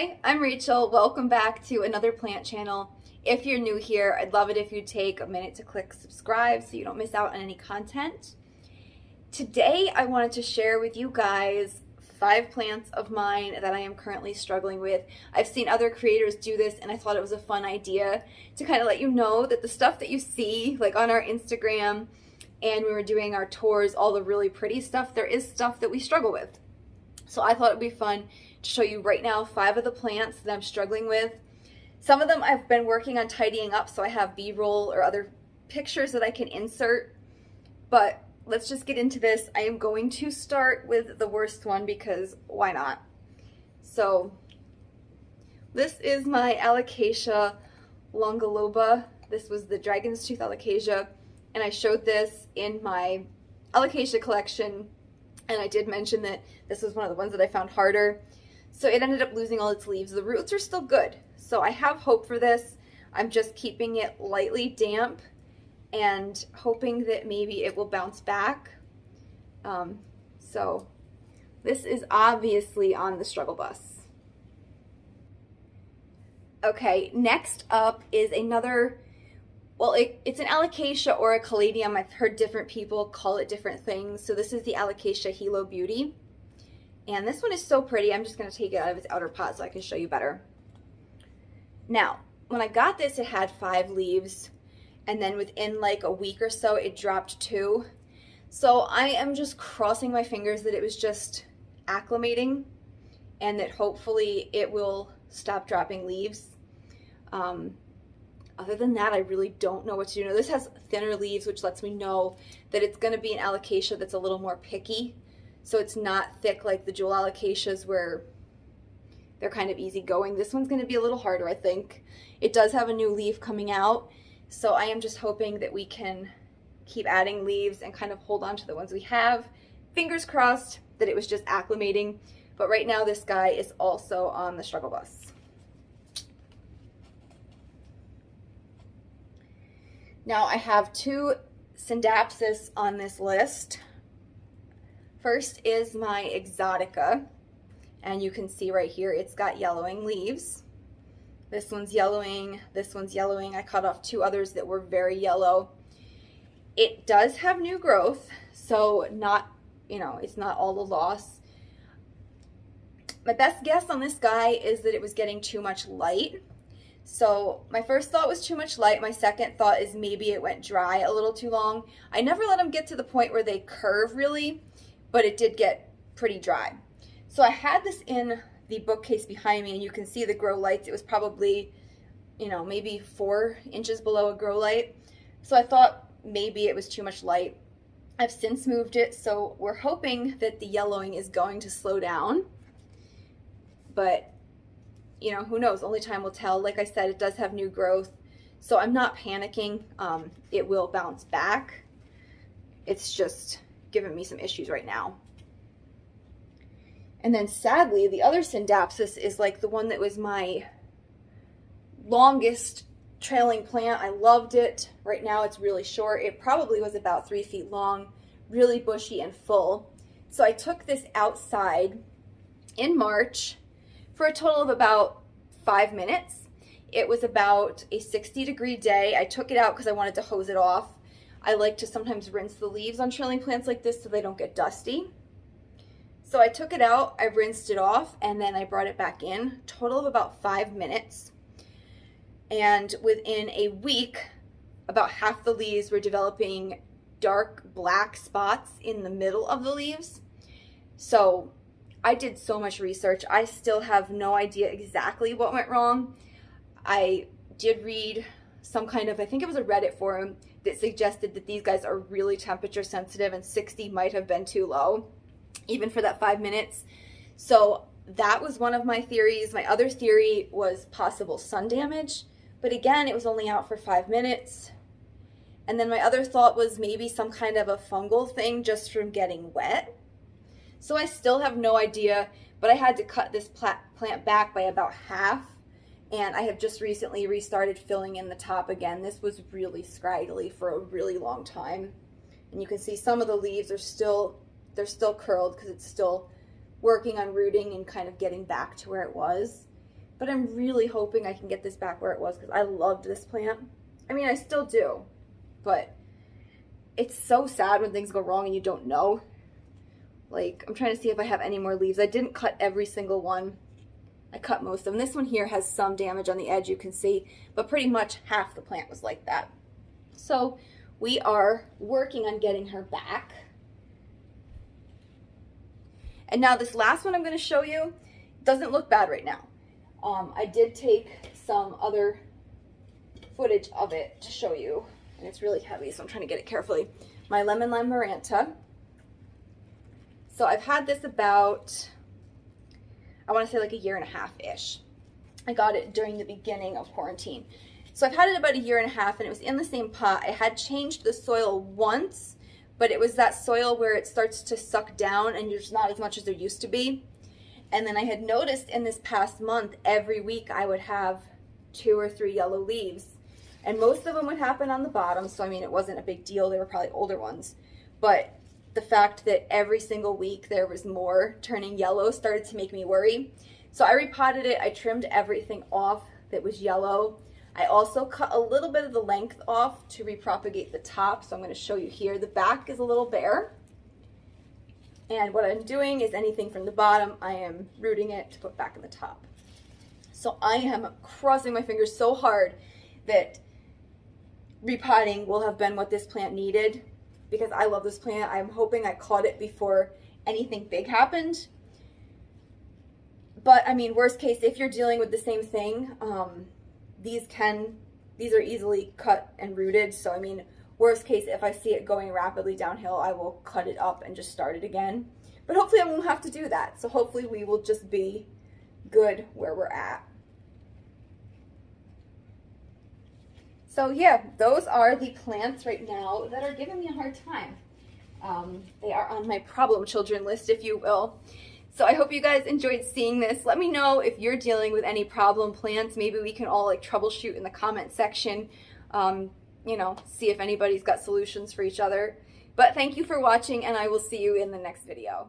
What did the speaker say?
Hi, I'm Rachel. Welcome back to another plant channel. If you're new here, I'd love it if you'd take a minute to click subscribe so you don't miss out on any content. Today, I wanted to share with you guys 5 plants of mine that I am currently struggling with. I've seen other creators do this and I thought it was a fun idea to kind of let you know that the stuff that you see like on our Instagram and when we're doing our tours, all the really pretty stuff, there is stuff that we struggle with. So I thought it would be fun to show you right now 5 of the plants that I'm struggling with. Some of them I've been working on tidying up, so I have B-roll or other pictures that I can insert. But let's just get into this. I am going to start with the worst one because why not? So this is my Alocasia Longoloba. This was the Dragon's Tooth Alocasia, and I showed this in my Alocasia collection. And I did mention that this was one of the ones that I found harder. So it ended up losing all its leaves. The roots are still good. So I have hope for this. I'm just keeping it lightly damp and hoping that maybe it will bounce back. So this is obviously on the struggle bus. Okay, next up is another, well, it's an Alocasia or a Caladium. I've heard different people call it different things. So this is the Alocasia Hilo Beauty. And this one is so pretty. I'm just going to take it out of its outer pot so I can show you better. Now, when I got this, it had 5 leaves. And then within like a week or so, it dropped 2. So I am just crossing my fingers that it was just acclimating and that hopefully it will stop dropping leaves. Other than that, I really don't know what to do. Now, this has thinner leaves, which lets me know that it's going to be an Alocasia that's a little more picky. So it's not thick like the jewel Alocasias where they're kind of easygoing. This one's going to be a little harder, I think. It does have a new leaf coming out. So I am just hoping that we can keep adding leaves and kind of hold on to the ones we have. Fingers crossed that it was just acclimating. But right now, this guy is also on the struggle bus. Now I have 2 Scindapsus on this list. First is my Exotica, and you can see right here it's got yellowing leaves. This one's yellowing, this one's yellowing. I cut off 2 others that were very yellow. It does have new growth, so not, it's not all the loss. My best guess on this guy is that it was getting too much light. So my first thought was too much light. My second thought is maybe it went dry a little too long. I never let them get to the point where they curve really, but it did get pretty dry. So I had this in the bookcase behind me and you can see the grow lights. It was probably, maybe 4 inches below a grow light. So I thought maybe it was too much light. I've since moved it, so we're hoping that the yellowing is going to slow down. But who knows? Only time will tell. Like I said, it does have new growth, so I'm not panicking. It will bounce back. It's just giving me some issues right now. And then sadly, the other Scindapsus is like the one that was my longest trailing plant. I loved it. Right now it's really short. It probably was about 3 feet long, really bushy and full. So I took this outside in March for a total of about 5 minutes. It was about a 60-degree day. I took it out because I wanted to hose it off. I like to sometimes rinse the leaves on trailing plants like this so they don't get dusty. So I took it out, I rinsed it off, and then I brought it back in. Total of about 5 minutes. And within a week, about half the leaves were developing dark black spots in the middle of the leaves. So I did so much research. I still have no idea exactly what went wrong. I did read some kind of, I think it was a Reddit forum that suggested that these guys are really temperature sensitive and 60 might have been too low, even for that 5 minutes. So that was one of my theories. My other theory was possible sun damage, but again, it was only out for 5 minutes. And then my other thought was maybe some kind of a fungal thing just from getting wet. So I still have no idea, but I had to cut this plant back by about half, and I have just recently restarted filling in the top again. This was really scraggly for a really long time. And you can see some of the leaves are still curled because it's still working on rooting and kind of getting back to where it was. but I'm really hoping I can get this back where it was because I loved this plant. I mean, I still do, but it's so sad when things go wrong and you don't know. Like, I'm trying to see if I have any more leaves. I didn't cut every single one. I cut most of them. This one here has some damage on the edge, you can see, but pretty much half the plant was like that. So we are working on getting her back. And now this last one I'm going to show you doesn't look bad right now. I did take some other footage of it to show you, and it's really heavy, so I'm trying to get it carefully. My lemon lime maranta. So I've had this about, I want to say like a year and a half-ish. I got it during the beginning of quarantine. So I've had it about a year and a half, and it was in the same pot. I had changed the soil once, but it was that soil where it starts to suck down and there's not as much as there used to be. And then I had noticed in this past month, every week I would have 2 or 3 yellow leaves. And most of them would happen on the bottom, so I mean, it wasn't a big deal. They were probably older ones. But the fact that every single week there was more turning yellow started to make me worry. So I repotted it. I trimmed everything off that was yellow. I also cut a little bit of the length off to repropagate the top. So I'm going to show you here. The back is a little bare. And what I'm doing is anything from the bottom, I am rooting it to put back in the top. So I am crossing my fingers so hard that repotting will have been what this plant needed, because I love this plant. I'm hoping I caught it before anything big happened. But I mean, worst case, if you're dealing with the same thing, these are easily cut and rooted. So I mean, worst case, if I see it going rapidly downhill, I will cut it up and just start it again. But hopefully I won't have to do that. So hopefully we will just be good where we're at. So yeah, those are the plants right now that are giving me a hard time. They are on my problem children list, if you will. So I hope you guys enjoyed seeing this. Let me know if you're dealing with any problem plants. Maybe we can all like troubleshoot in the comment section. You know, see if anybody's got solutions for each other. But thank you for watching, and I will see you in the next video.